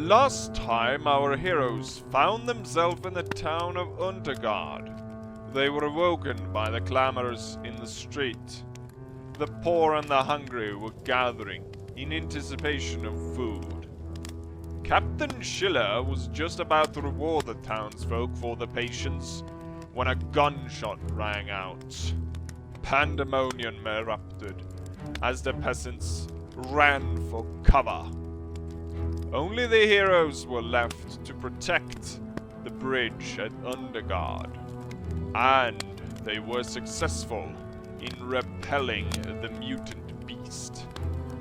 Last time our heroes found themselves in the town of Untergard. They were awoken by the clamors in the street. The poor and the hungry were gathering in anticipation of food. Captain Schiller was just about to reward the townsfolk for their patience when a gunshot rang out. Pandemonium erupted as the peasants ran for cover. Only the heroes were left to protect the bridge at Undergard, and they were successful in repelling the mutant beast.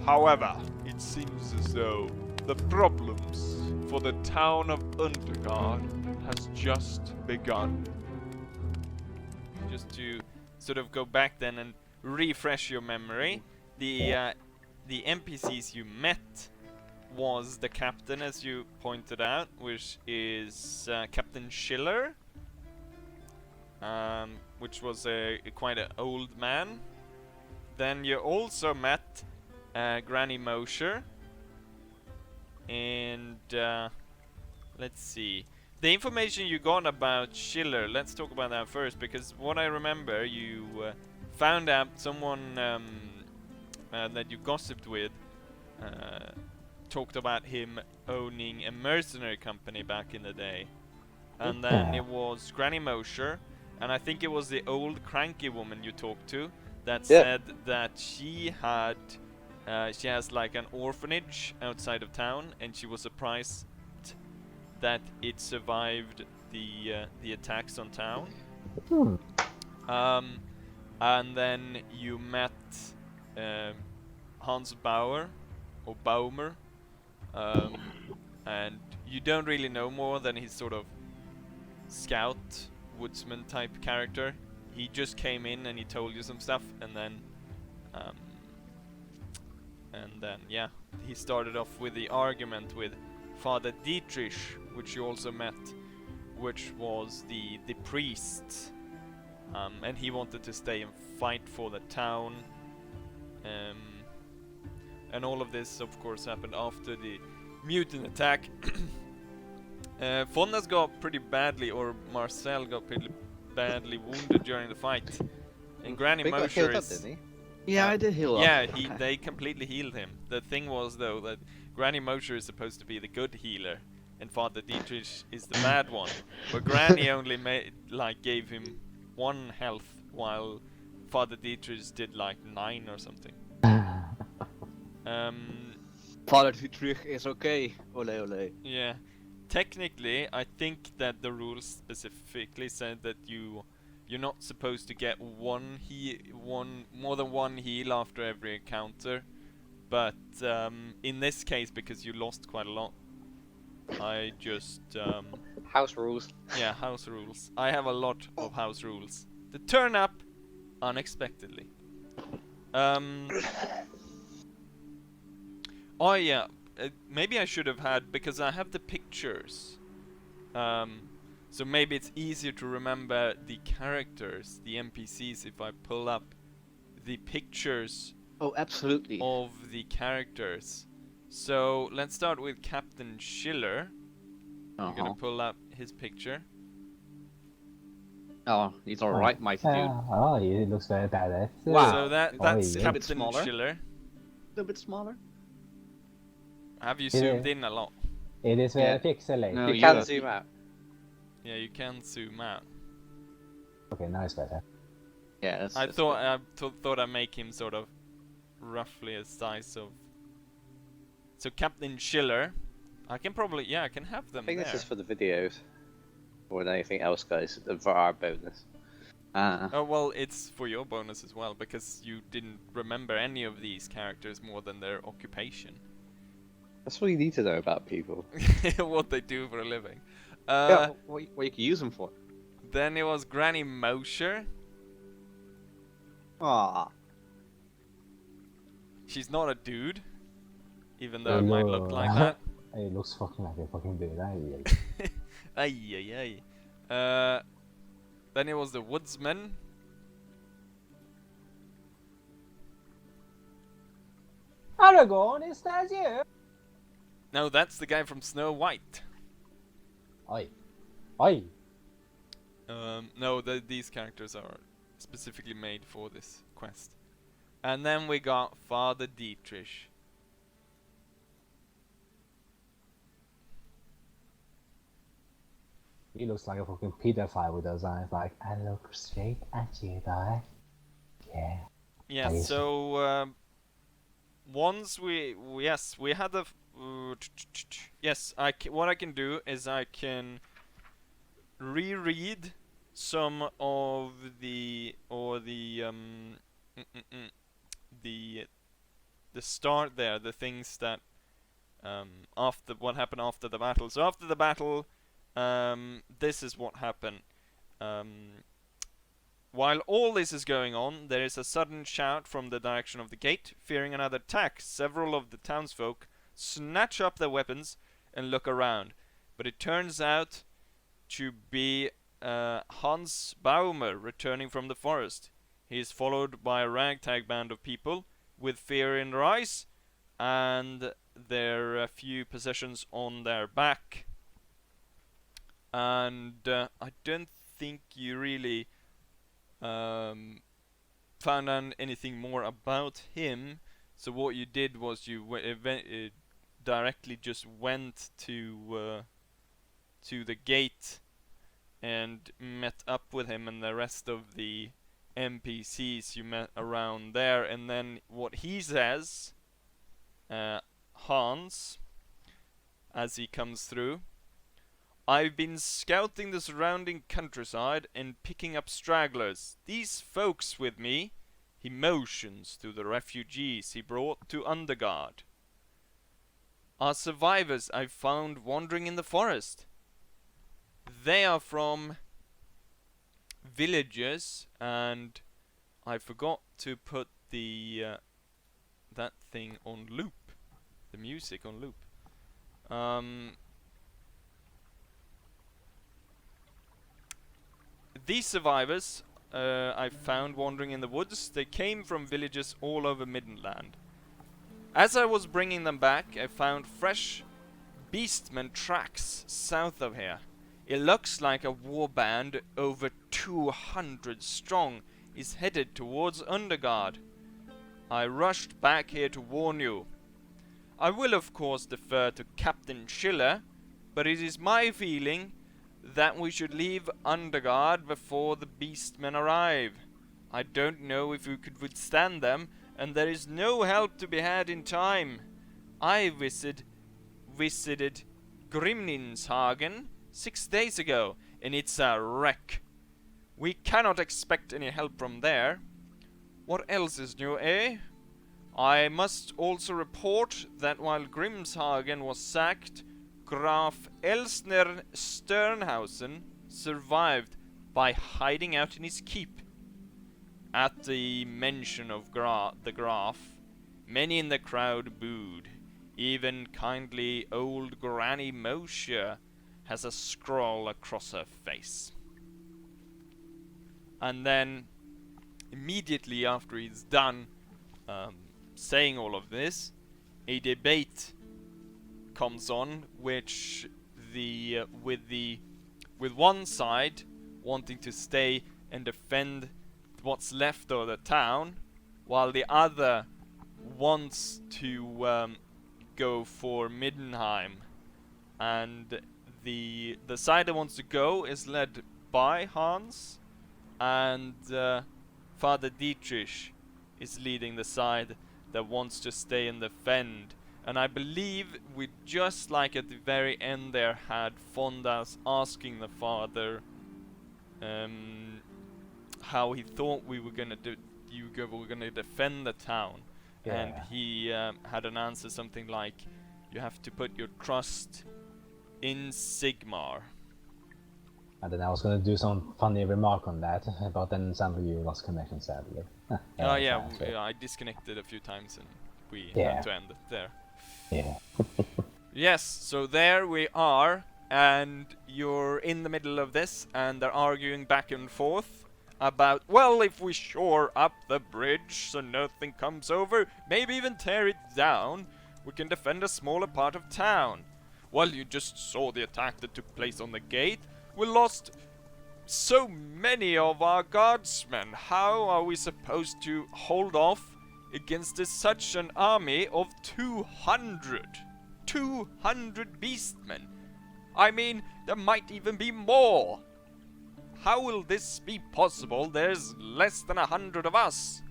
However, it seems as though the problems for the town of Undergard has just begun. Just to sort of go back then and refresh your memory, the NPCs you met was the captain, as you pointed out, which is Captain Schiller, which was a quite an old man. Then you also met Granny Mosher, and let's see. The information you got about Schiller, let's talk about that first, because what I remember, you found out someone that you gossiped with talked about him owning a mercenary company back in the day. And then it was Granny Mosher, and I think it was the old cranky woman you talked to that said that she has like an orphanage outside of town, and she was surprised that it survived the attacks on town. And then you met Hans Bauer, or Baumer, and you don't really know more than his sort of scout, woodsman type character. He just came in and he told you some stuff, and then yeah, he started off with the argument with Father Dietrich, which you also met, which was the priest, and he wanted to stay and fight for the town, and all of this of course happened after the mutant attack. Fondas got pretty badly, or Marcel got pretty badly wounded during the fight, and Granny Mosher is... Yeah, I did heal up. Yeah, they completely healed him. The thing was though that Granny Mosher is supposed to be the good healer, and Father Dietrich is the bad one. But Granny only gave him 1 health, while Father Dietrich did like 9 or something. Father Dietrich is okay. Ole ole. Yeah. Technically, I think that the rules specifically said that you're not supposed to get more than one heal after every encounter. But in this case, because you lost quite a lot, I just house rules. Yeah, house rules. I have a lot of house rules that turn up unexpectedly. Oh yeah, maybe I should have had, because I have the pictures. So maybe it's easier to remember the characters, the NPCs, if I pull up the pictures. Oh, absolutely. Of the characters. So let's start with Captain Schiller. I'm gonna pull up his picture. Oh, he's alright, mighty dude. Oh, he looks very badass. Wow. So that's Captain smaller. Schiller. A little bit smaller. Have you zoomed in a lot? It is very pixelated. No, you can zoom out. Yeah, you can zoom out. Okay, now it's better. Yeah, I thought I'd make him sort of roughly a size of... So Captain Schiller, I can probably, I can have them I think there. this is for the videos, more than anything else, guys, for our bonus. Oh well, it's for your bonus as well, because you didn't remember any of these characters more than their occupation. That's what you need to know about people. What they do for a living. Yeah, what you can use them for. Then it was Granny Mosher. Ah. She's not a dude, even though it might look like that. It looks fucking like a fucking dude. Then it was the woodsman. Aragorn, is that you? No, that's the guy from Snow White. Oi. Oi! No, these characters are specifically made for this quest. And then we got Father Dietrich. He looks like a fucking pedophile with those eyes, like, I look straight at you, boy. Yeah. Yeah, Nice. so once we had the yes, what I can do is I can reread some of the the start there, the things that after what happened after the battle. So after the battle, this is what happened. While all this is going on, there is a sudden shout from the direction of the gate. Fearing another attack, several of the townsfolk snatch up their weapons and look around. But it turns out to be Hans Baumer returning from the forest. He is followed by a ragtag band of people with fear in their eyes and their few possessions on their back. And I don't think you really found out anything more about him. So what you did was you directly just went to the gate and met up with him and the rest of the NPCs you met around there. And then what he says, Hans, as he comes through: I've been scouting the surrounding countryside and picking up stragglers. These folks with me, he motions to the refugees he brought to Undergard, are survivors I've found wandering in the forest. They are from villages, and I forgot to put the that thing on loop, the music on loop. These survivors I found wandering in the woods. They came from villages all over Midland. As I was bringing them back, I found fresh beastmen tracks south of here. It looks like a warband over 200 strong is headed towards Undergard. I rushed back here to warn you. I will of course defer to Captain Schiller, but it is my feeling that we should leave Undergard before the beastmen arrive. I don't know if we could withstand them, and there is no help to be had in time. I visited Grimninshagen 6 days ago, and it's a wreck. We cannot expect any help from there. What else is new, eh? I must also report that while Grimshagen was sacked, Graf Elsner Sternhausen survived by hiding out in his keep. At the mention of the Graf, many in the crowd booed. Even kindly old Granny Moshe has a scroll across her face. And then, immediately after he's done saying all of this, a debate comes on, which with one side wanting to stay and defend what's left of the town, while the other wants to go for Middenheim. And the side that wants to go is led by Hans, and Father Dietrich is leading the side that wants to stay and defend. And I believe we just like at the very end there had Fondas asking the father how he thought we were gonna defend the town. Yeah. And he had an answer something like, you have to put your trust in Sigmar. And then I was going to do some funny remark on that, but then some of you lost connection, sadly. I disconnected a few times and we had to end it there. Yeah. Yes, so there we are, and you're in the middle of this, and they're arguing back and forth about, well, if we shore up the bridge so nothing comes over, maybe even tear it down, we can defend a smaller part of town. Well, you just saw the attack that took place on the gate. We lost so many of our guardsmen. How are we supposed to hold off against such an army of 200? 200 beastmen. I mean, there might even be more. How will this be possible? There's less than 100 of us.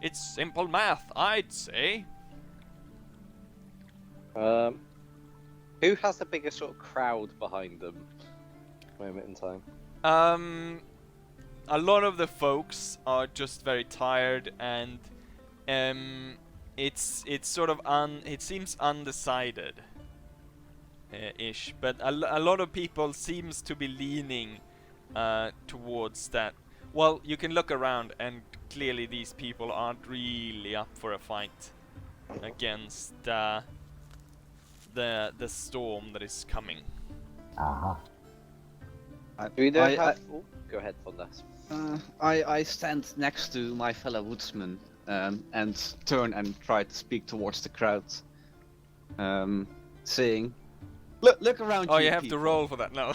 It's simple math, I'd say. Who has the biggest sort of crowd behind them? Moment in time. A lot of the folks are just very tired, and it's sort of it seems undecided ish, but a lot of people seems to be leaning towards that. Well, you can look around, and clearly these people aren't really up for a fight against the storm that is coming. Uh-huh. We don't have... Oh, go ahead, Fondas. I stand next to my fellow woodsman and turn and try to speak towards the crowd, saying, "Look around you, Oh, you have people. to roll for that now.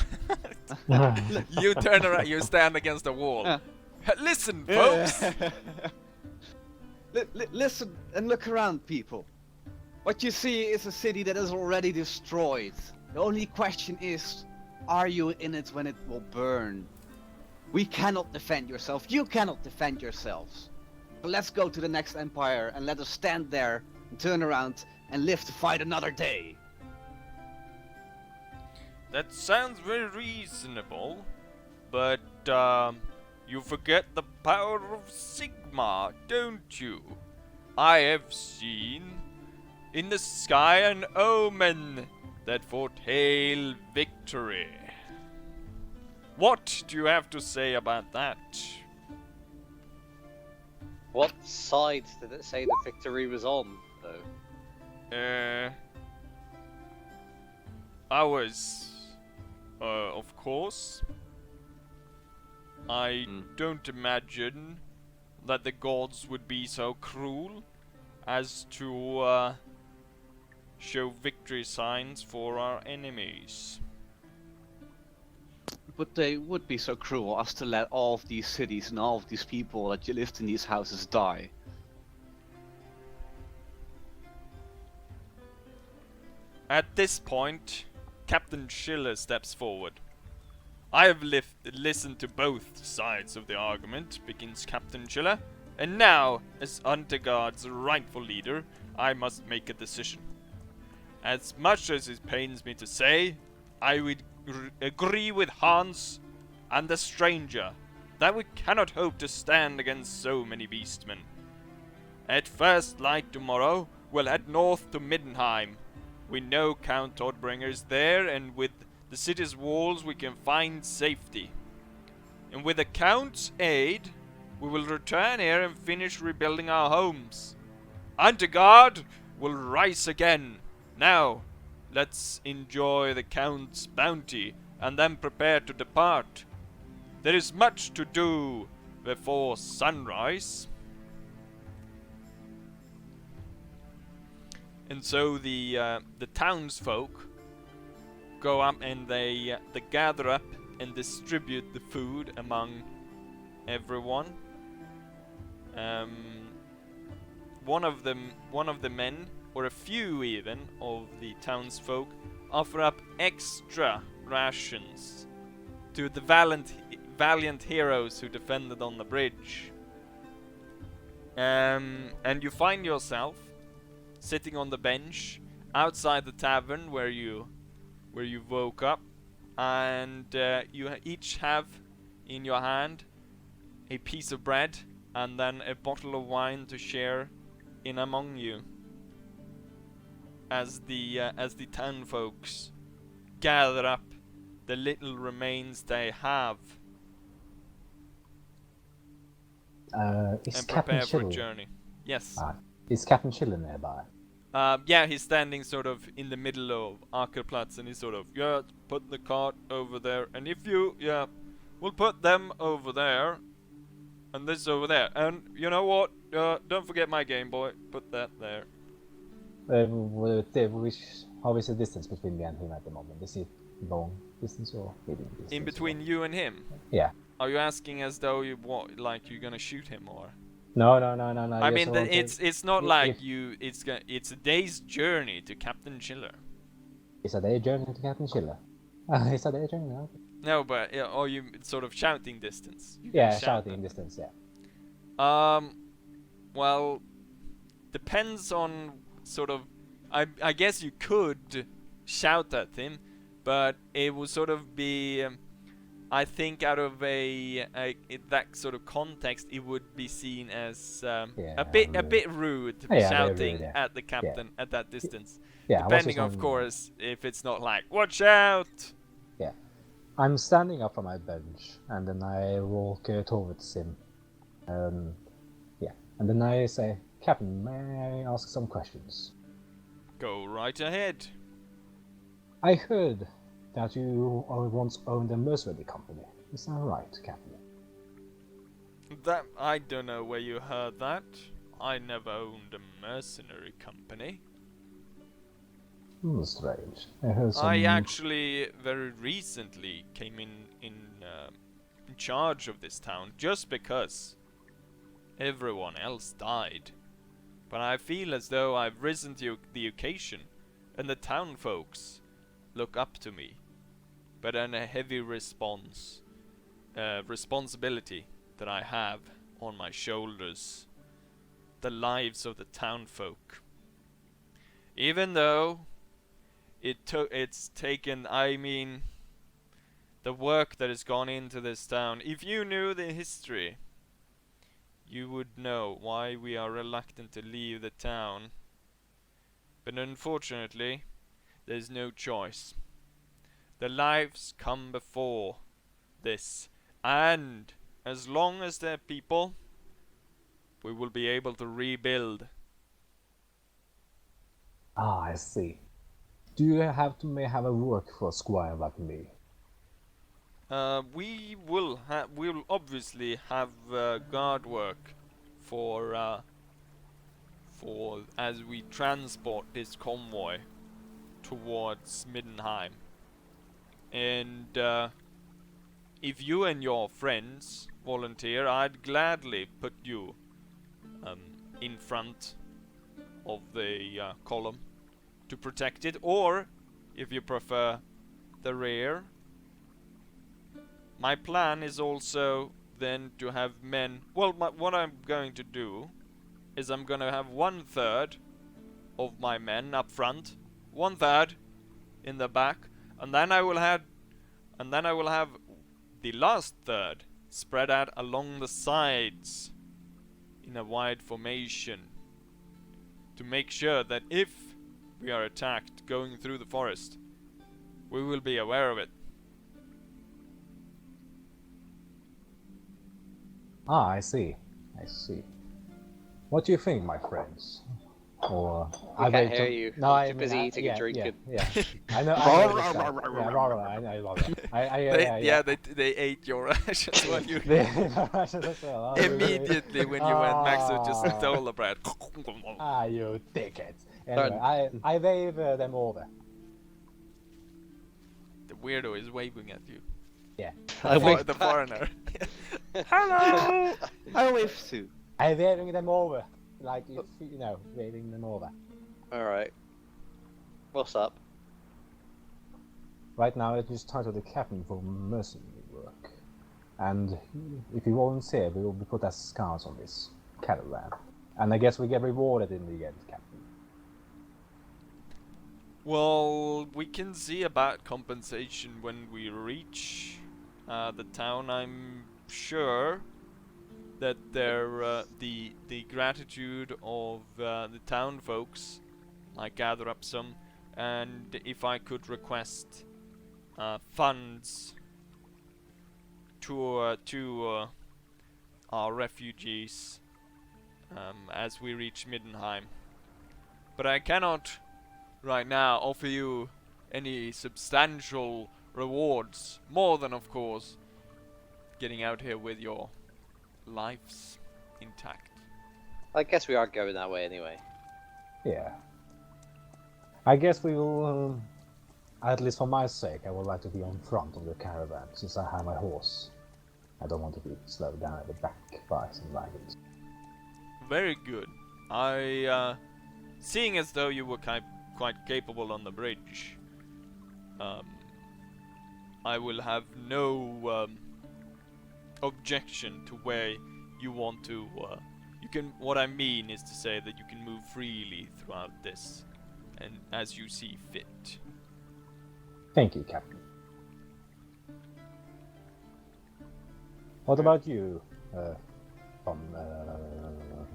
You turn around, you stand against a wall. Listen, folks! Listen and look around, people. What you see is a city that is already destroyed. The only question is, are you in it when it will burn? We cannot defend yourself. You cannot defend yourselves. So let's go to the next empire and let us stand there and turn around and live to fight another day." That sounds very reasonable, but you forget the power of Sigma, don't you? I have seen in the sky an omen that foretell victory. What do you have to say about that? What side did it say the victory was on, though? Ours, of course. I don't imagine that the gods would be so cruel as to show victory signs for our enemies. But they would be so cruel as to let all of these cities and all of these people that you lived in these houses die. At this point, Captain Schiller steps forward. I have listened to both sides of the argument, begins Captain Schiller, and now, as Untergard's rightful leader, I must make a decision. As much as it pains me to say, I would agree with Hans and the stranger that we cannot hope to stand against so many beastmen. At first light tomorrow, we'll head north to Middenheim. We know Count Oddbringer is there, and with the city's walls we can find safety. And with the Count's aid, we will return here and finish rebuilding our homes. Untergard will rise again. Now, let's enjoy the Count's bounty and then prepare to depart. There is much to do before sunrise. And so the townsfolk go up and they gather up and distribute the food among everyone. One of the men, or a few even, of the townsfolk offer up extra rations to the valiant heroes who defended on the bridge. And you find yourself sitting on the bench outside the tavern where you woke up, and you each have in your hand a piece of bread and then a bottle of wine to share in among you, as the town folks gather up the little remains they have Is and Captain prepare for a Schiller? journey. Yes. Is Captain Schiller nearby? Yeah, he's standing sort of in the middle of Ackerplatz, and he's sort of, yeah, put the cart over there, and if you, yeah, we'll put them over there, and this over there, and you know what, don't forget my Game Boy, put that there. How is the distance between me and him at the moment? Is it long distance or medium distance? In between you and him? Yeah. Are you asking as though you what, like you're gonna shoot him or? No. I mean, it's not like if, you. It's a day's journey to Captain Chiller. It's a day journey to Captain Schiller. It's a day journey. Okay. No, but or you sort of shouting distance. You can Yeah, shout shouting them. distance. Yeah. Well, depends on sort of. I guess you could shout at him, but it would sort of be. I think out of that sort of context, it would be seen as a bit rude shouting rude, yeah. at the captain at that distance. Yeah. Depending, of course, if it's not like "Watch out!" Yeah. I'm standing up from my bench, and then I walk towards him. Yeah, and then I say, "Captain, may I ask some questions?" Go right ahead. I heard that you once owned a mercenary company. Is that right, Captain? That I don't know where you heard that. I never owned a mercenary company. Strange. I heard some... I actually very recently came in charge of this town just because everyone else died. But I feel as though I've risen to the occasion, and the town folks look up to me. But on a heavy responsibility that I have on my shoulders, the lives of the town folk. Even though it's taken, I mean, the work that has gone into this town. If you knew the history, you would know why we are reluctant to leave the town. But unfortunately, there's no choice. The lives come before this, and as long as they're people, we will be able to rebuild. Ah, I see. Do you may have a work for a squire like me? We'll obviously have guard work for as we transport this convoy towards Middenheim. And if you and your friends volunteer, I'd gladly put you in front of the column to protect it, or if you prefer the rear. My plan is also then to have men. Well, what I'm going to do is I'm going to have 1/3 of my men up front, 1/3 in the back, and then I will have the last third spread out along the sides in a wide formation to make sure that if we are attacked going through the forest, we will be aware of it. Ah, I see. What do you think, my friends? Or I can't hear you. No, You're too busy eating and drinking. Yeah. I know. They ate your rations while you as well. immediately when you went. Maxo just stole the bread. Ah, you dickheads. Anyway, I wave them over. The weirdo is waving at you. Yeah. The foreigner. Hello. I wave too. I'm waving them over. Like, waving them over. Alright. What's up? Right now, it is titled the captain for mercenary work. And if you volunteer, we will be put as scouts on this caravan. And I guess we get rewarded in the end, Captain. Well, we can see about compensation when we reach the town. I'm sure that the gratitude of the town folks might gather up some, and if I could request funds to our refugees as we reach Middenheim. But I cannot right now offer you any substantial rewards, more than, of course, getting out here with your lives intact. I guess we are going that way anyway. Yeah. I guess we will, at least for my sake, I would like to be on front of the caravan, since I have my horse. I don't want to be slowed down at the back by some wagons. Very good. Seeing as though you were quite capable on the bridge, I will have no objection to where you want to. You can. What I mean is to say that you can move freely throughout this, and as you see fit. Thank you, Captain. What about you,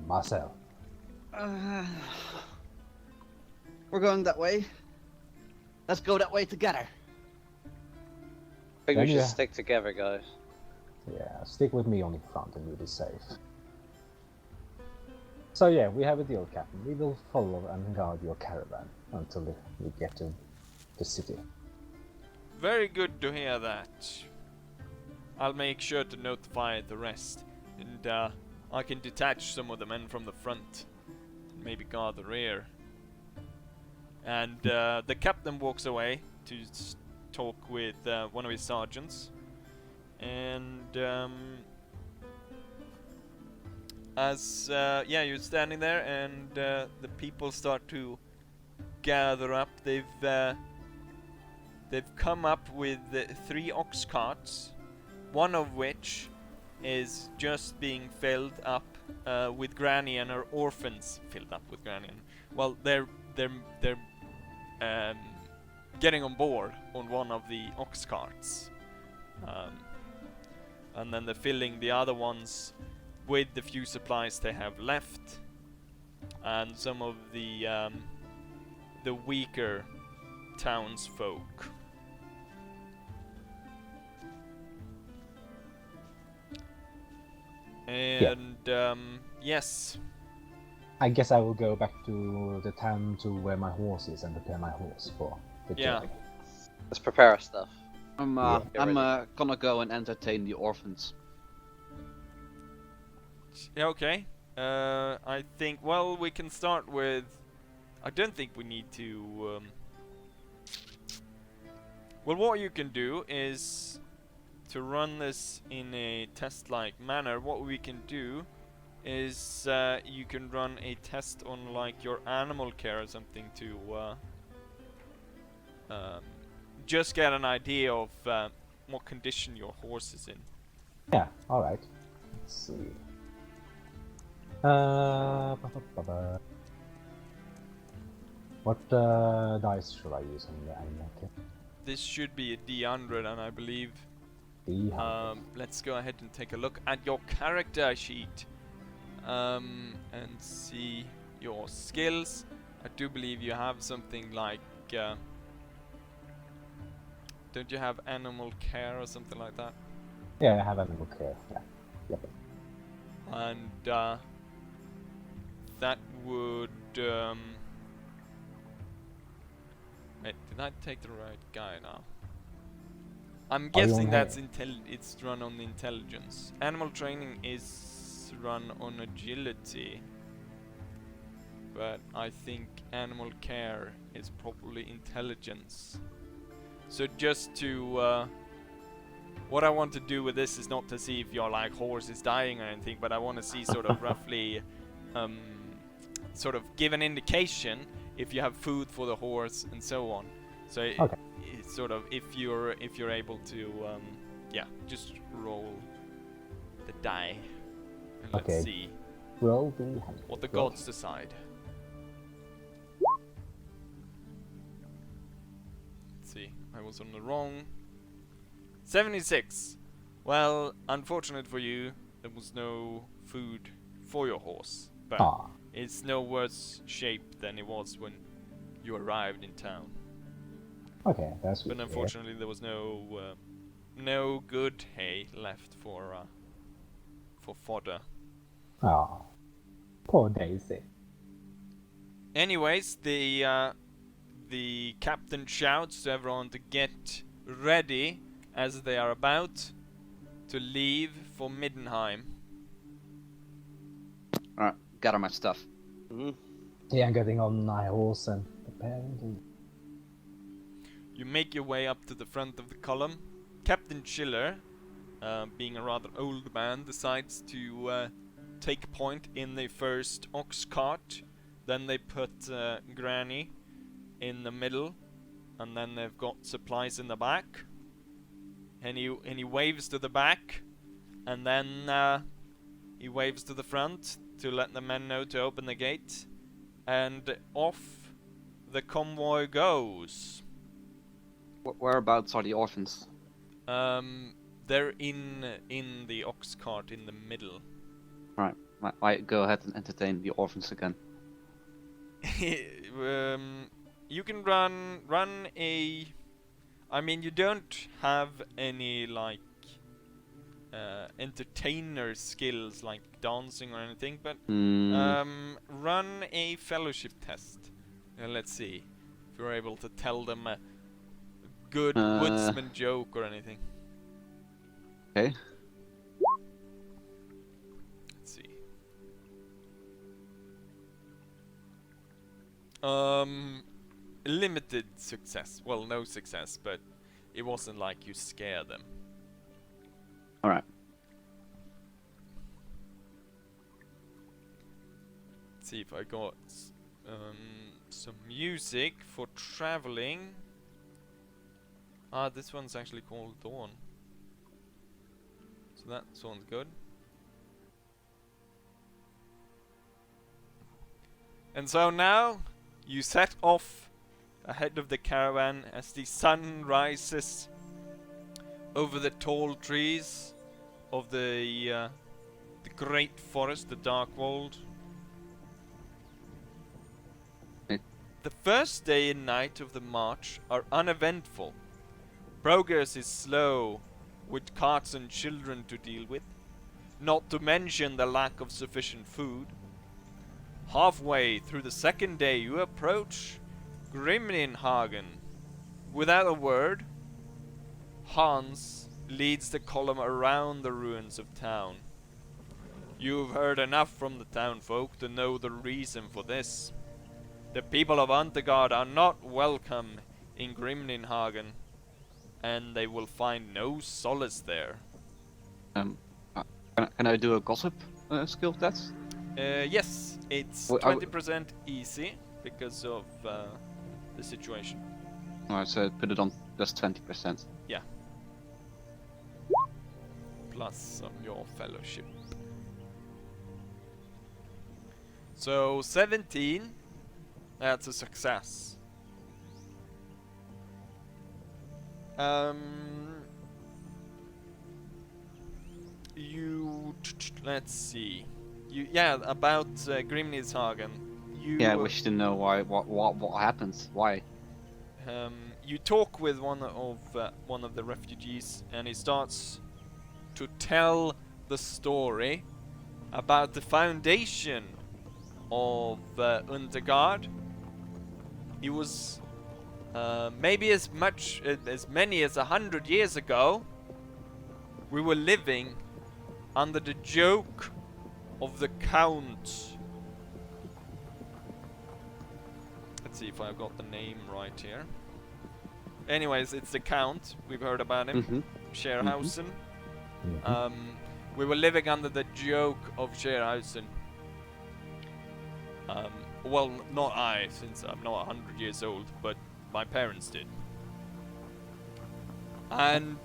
Marcel? We're going that way. Let's go that way together. I think we Then should yeah. stick together, guys. Yeah, stick with me on the front and you'll be safe. So yeah, we have a deal, Captain. We will follow and guard your caravan until we get to the city. Very good to hear that. I'll make sure to notify the rest, and I can detach some of the men from the front, and maybe guard the rear. And the captain walks away to talk with one of his sergeants, and you're standing there, and the people start to gather up. They've come up with 3 ox carts, one of which is just being filled up with Granny and her orphans. Filled up with Granny. Well, they're getting on board on one of the ox carts, and then they're filling the other ones with the few supplies they have left, and some of the weaker townsfolk. And yes, I guess I will go back to the town to where my horse is and prepare my horse for the Yeah. journey. Let's prepare our stuff. I'm gonna go and entertain the orphans. yeah, okay. I think, well, we can start with. I don't think we need to. Well, what you can do is to run this in a test-like manner. What we can do is you can run a test on like your animal care or something to just get an idea of what condition your horse is in. Yeah, alright. Let's see. What dice should I use on the animal care? This should be a D100, and I believe. Let's go ahead and take a look at your character sheet and see your skills. I do believe you have something like. Don't you have animal care or something like that? Yeah, I have animal care. Yeah. Yep. And that would. Wait, did I take the right guy now? I'm Are you guessing on that's here? it's run on intelligence. Animal training is run on agility, but I think animal care is probably intelligence. So just to what I want to do with this is not to see if your like horse is dying or anything, but I want to see sort of roughly sort of give an indication if you have food for the horse and so on. So Okay. it's sort of if you're able to just roll the die and Okay. let's see Roll the hand. what the Roll. gods decide. Let's see, I was on the wrong 76. Well, unfortunate for you, there was no food for your horse, but Ah, it's no worse shape than it was when you arrived in town. okay, that's But good. unfortunately, there was no good hay left for fodder. Ah, poor Daisy. Anyways, the captain shouts to everyone to get ready as they are about to leave for Middenheim. Alright, gather my stuff. Mhm. Yeah, I'm getting on my horse and Apparently. You make your way up to the front of the column. Captain Schiller, being a rather old man, decides to take point in the first ox cart. Then they put Granny in the middle, and then they've got supplies in the back. And he waves to the back, and then he waves to the front to let the men know to open the gate, and off the convoy goes. Whereabouts are the orphans? They're in the ox cart in the middle. Right. I go ahead and entertain the orphans again. You can run a. I mean, you don't have any like entertainer skills like dancing or anything, but run a fellowship test. Let's see if you're able to tell them a good woodsman joke or anything. Okay. Let's see. Limited success. Well, no success, but it wasn't like you scare them. Alright. Let's see if I got some music for traveling. Ah, this one's actually called Dawn. So that sounds good. And so now you set off ahead of the caravan as the sun rises over the tall trees of the great forest, the Darkwald. The first day and night of the march are uneventful. Progress is slow, with carts and children to deal with, not to mention the lack of sufficient food. Halfway through the second day you approach Grimninhagen. Without a word, Hans leads the column around the ruins of town. You've heard enough from the townfolk to know the reason for this. The people of Untergard are not welcome in Grimninhagen, and they will find no solace there. Can I do a gossip skill test? Yes, it's 20% easy because of the situation. Alright, so put it on just 20%. Yeah. Plus your fellowship. So 17. That's a success. Let's see. About Grimnishagen. I wish to know what happens. Why? You talk with one of the refugees, and he starts to tell the story about the foundation of Untergard. It was maybe as many as 100 years ago. We were living under the yoke of the Count. Let's see if I've got the name right here. Anyways, it's the Count. We've heard about him. Scherhausen. We were living under the yoke of Scherhausen. Well, not I, since I'm not 100 years old, but my parents did. And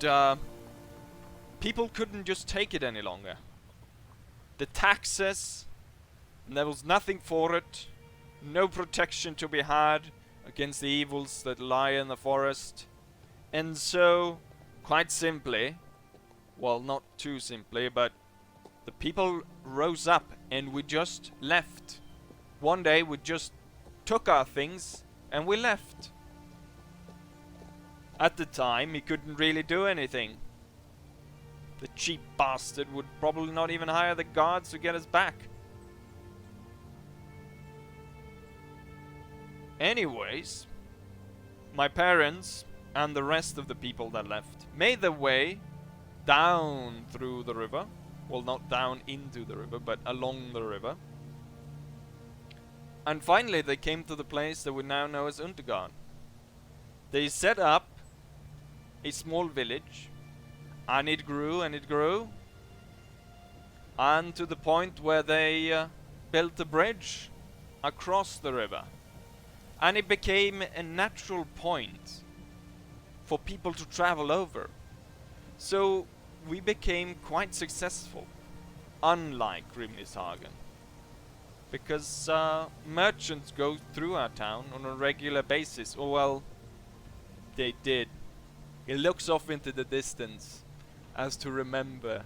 people couldn't just take it any longer. The taxes, and there was nothing for it, no protection to be had against the evils that lie in the forest. And so, quite simply, well, not too simply, but the people rose up and we just left. One day we just took our things and we left. At the time, he couldn't really do anything. The cheap bastard would probably not even hire the guards to get us back. Anyways, my parents and the rest of the people that left made their way down through the river. Well, not down into the river, but along the river. And finally they came to the place that we now know as Untergard. They set up a small village, and it grew and it grew, and to the point where they built a bridge across the river, and it became a natural point for people to travel over. So we became quite successful, unlike Grimnishagen, because merchants go through our town on a regular basis. Or well, they did. It looks off into the distance as to remember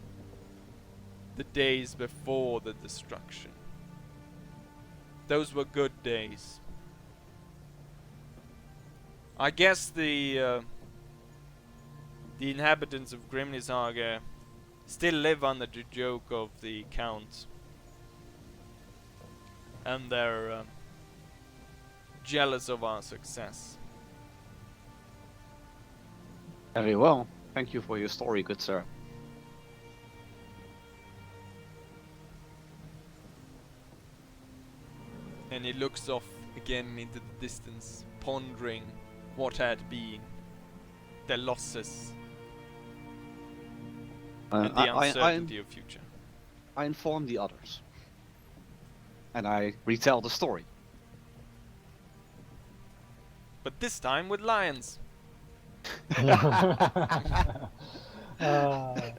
the days before the destruction. Those were good days. I guess the inhabitants of Grimnishage still live under the joke of the Count, and they're jealous of our success. Very well. Thank you for your story, good sir. And he looks off again into the distance, pondering what had been, their losses, and the uncertainty of future. I inform the others. And I retell the story. But this time with lions. Uh,